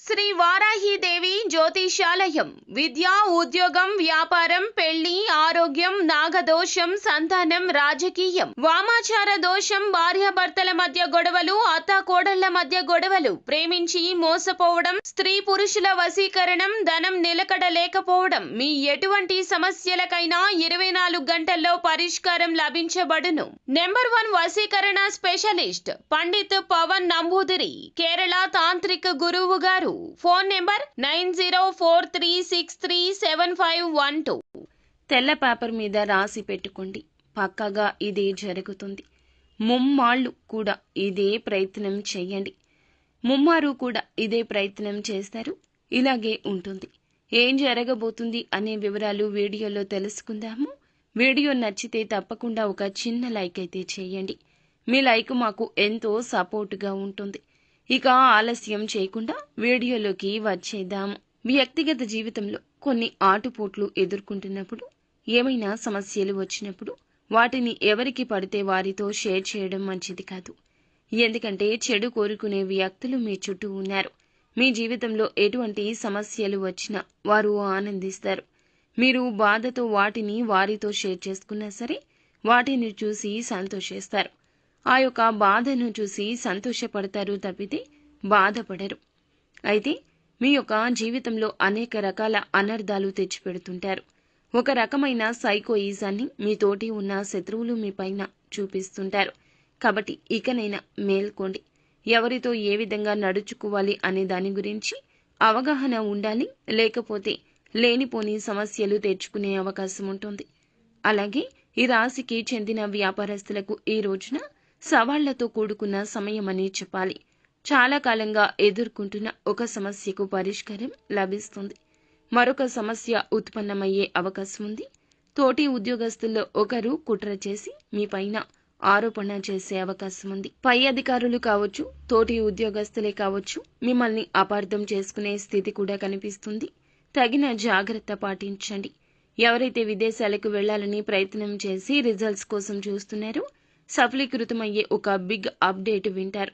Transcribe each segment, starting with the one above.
శ్రీ వారాహిదేవి జ్యోతిషాలయం విద్య, ఉద్యోగం, వ్యాపారం, పెళ్లి, ఆరోగ్యం, నాగదోషం, సంతానం, రాజకీయం, వామాచార దోషం, భార్యాభర్తల మధ్య గొడవలు, అత్తాకోడళ్ల మధ్య గొడవలు, ప్రేమించి మోసపోవడం, స్త్రీ పురుషుల వశీకరణం, ధనం నిలకడ లేకపోవడం, మీ ఎటువంటి సమస్యలకైనా 24 గంటల్లో పరిష్కారం లభించబడును. నెంబర్ 1 వశీకరణ స్పెషలిస్ట్ పండిత్ పవన్ నంబూదిరి, కేరళ తాంత్రిక గురువు గారు. Phone number 9043637512. తెల్ల పేపర్ మీద రాసి పెట్టుకోండి. పక్కగా ఇదే జరుగుతుంది. ముమ్మాళ్ళు కూడా ఇదే ప్రయత్నం చేయండి. ముమ్మారు కూడా ఇదే ప్రయత్నం చేస్తారు. ఇలాగే ఉంటుంది. ఏం జరగబోతుంది అనే వివరాలు వీడియోలో తెలుసుకుందాము. వీడియో నచ్చితే తప్పకుండా ఒక చిన్న లైక్ అయితే చేయండి. మీ లైక్ మాకు ఎంతో సపోర్టుగా ఉంటుంది. ఇక ఆలస్యం చేయకుండా వీడియోలోకి వచ్చేద్దాము. వ్యక్తిగత జీవితంలో కొన్ని ఆటుపోట్లు ఎదుర్కొంటున్నప్పుడు, ఏమైనా సమస్యలు వచ్చినప్పుడు వాటిని ఎవరికి పడితే వారితో షేర్ చేయడం మంచిది కాదు. ఎందుకంటే చెడు కోరుకునే వ్యక్తులు మీ చుట్టూ ఉన్నారు. మీ జీవితంలో ఎటువంటి సమస్యలు వచ్చినా వారు ఆనందిస్తారు. మీరు బాధతో వాటిని వారితో షేర్ చేసుకున్నా సరే వాటిని చూసి సంతోషిస్తారు. ఆ యొక్క బాధను చూసి సంతోషపడతారు తప్పితే బాధపడరు. అయితే మీ యొక్క జీవితంలో అనేక రకాల అనర్థాలు తెచ్చిపెడుతుంటారు. ఒక రకమైన సైకోయిజాన్ని మీ తోటి ఉన్న శత్రువులు మీ పైన చూపిస్తుంటారు. కాబట్టి ఇకనైనా మేల్కోండి. ఎవరితో ఏ విధంగా నడుచుకోవాలి అనే దాని గురించి అవగాహన ఉండాలి. లేకపోతే లేనిపోని సమస్యలు తెచ్చుకునే అవకాశం ఉంటుంది. అలాగే ఈ రాశికి చెందిన వ్యాపారస్తులకు ఈ రోజున సవాళ్లతో కూడుకున్న సమయమని చెప్పాలి. చాలా కాలంగా ఎదుర్కొంటున్న ఒక సమస్యకు పరిష్కారం లభిస్తుంది. మరొక సమస్య ఉత్పన్నమయ్యే అవకాశం ఉంది. తోటి ఉద్యోగస్తుల్లో ఒకరు కుట్ర చేసి మీ పైన ఆరోపణ చేసే అవకాశం ఉంది. పై అధికారులు కావచ్చు, తోటి ఉద్యోగస్తులే కావచ్చు, మిమ్మల్ని అపార్థం చేసుకునే స్థితి కూడా కనిపిస్తుంది. తగిన జాగ్రత్త పాటించండి. ఎవరైతే విదేశాలకు వెళ్లాలని ప్రయత్నం చేసి రిజల్ట్స్ కోసం చూస్తున్నారో సఫలీకృతమయ్యే ఒక బిగ్ అప్డేట్ వింటారు.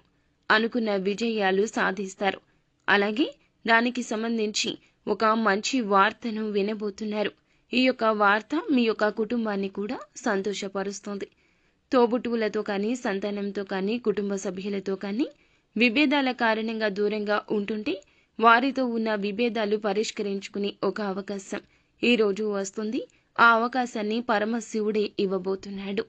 అనుకున్న విజయాలు సాధిస్తారు. అలాగే దానికి సంబంధించి ఒక మంచి వార్తను వినబోతున్నారు. ఈ యొక్క వార్త మీ యొక్క కుటుంబాన్ని కూడా సంతోషపరుస్తుంది. తోబుట్టువులతో కానీ, సంతానంతో కానీ, కుటుంబ సభ్యులతో కానీ విభేదాల కారణంగా దూరంగా ఉంటుంటే వారితో ఉన్న విభేదాలు పరిష్కరించుకునే ఒక అవకాశం ఈ రోజు వస్తుంది. ఆ అవకాశాన్ని పరమశివుడే ఇవ్వబోతున్నాడు.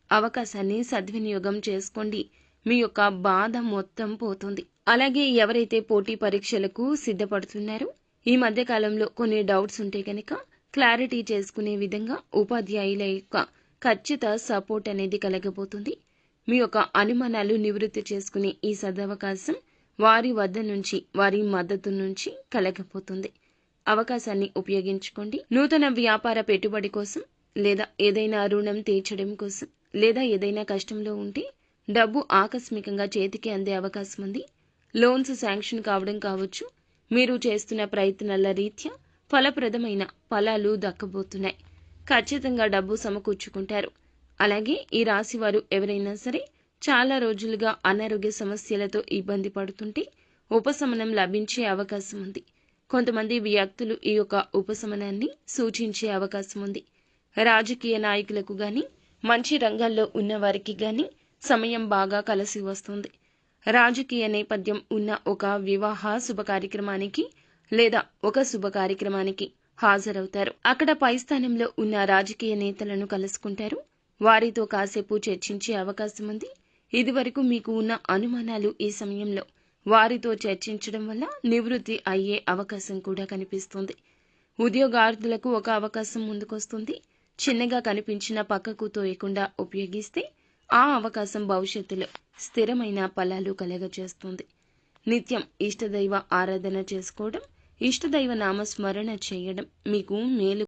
అవకాశాన్ని సద్వినియోగం చేసుకోండి. మీ యొక్క బాధ మొత్తం పోతుంది. అలాగే ఎవరైతే పోటీ పరీక్షలకు సిద్ధపడుతున్నారో ఈ మధ్య కాలంలో కొన్ని డౌట్స్ ఉంటే కనుక క్లారిటీ చేసుకునే విధంగా ఉపాధ్యాయుల యొక్క ఖచ్చిత సపోర్ట్ అనేది కలగబోతుంది. మీ యొక్క అనుమానాలు నివృత్తి చేసుకునే ఈ సదవకాశం వారి వద్ద నుంచి, వారి మద్దతు నుంచి కలగబోతుంది. అవకాశాన్ని ఉపయోగించుకోండి. నూతన వ్యాపార పెట్టుబడి కోసం, లేదా ఏదైనా రుణం తీర్చడం కోసం, లేదా ఏదైనా కష్టంలో ఉంటే డబ్బు ఆకస్మికంగా చేతికి అందే అవకాశం ఉంది. లోన్స్ శాంక్షన్ కావడం కావచ్చు. మీరు చేస్తున్న ప్రయత్నాల రీత్యా ఫలప్రదమైన ఫలాలు దక్కబోతున్నాయి. ఖచ్చితంగా డబ్బు సమకూర్చుకుంటారు. అలాగే ఈ రాశి వారు ఎవరైనా సరే చాలా రోజులుగా అనారోగ్య సమస్యలతో ఇబ్బంది పడుతుంటే ఉపశమనం లభించే అవకాశం ఉంది. కొంతమంది వ్యక్తులు ఈ యొక్క ఉపశమనాన్ని సూచించే అవకాశం ఉంది. రాజకీయ నాయకులకు గాని, మంచి రంగాల్లో ఉన్నవారికి గాని సమయం బాగా కలిసి వస్తుంది. రాజకీయ నేపథ్యం ఉన్న ఒక వివాహ శుభ కార్యక్రమానికి లేదా ఒక శుభ కార్యక్రమానికి హాజరవుతారు. అక్కడ పై స్థానంలో ఉన్న రాజకీయ నేతలను కలుసుకుంటారు. వారితో కాసేపు చర్చించే అవకాశం ఉంది. ఇదివరకు మీకు ఉన్న అనుమానాలు ఈ సమయంలో వారితో చర్చించడం వల్ల నివృత్తి అయ్యే అవకాశం కూడా కనిపిస్తుంది. ఉద్యోగార్థులకు ఒక అవకాశం ముందుకొస్తుంది. చిన్నగా కనిపించిన పక్కకు తోయకుండా ఉపయోగిస్తే ఆ అవకాశం భవిష్యత్తులో స్థిరమైన ఫలాలు కలగజేస్తుంది. నిత్యం ఇష్టదైవ ఆరాధన చేసుకోవడం, ఇష్టదైవ నామస్మరణ చేయడం మీకు మేలు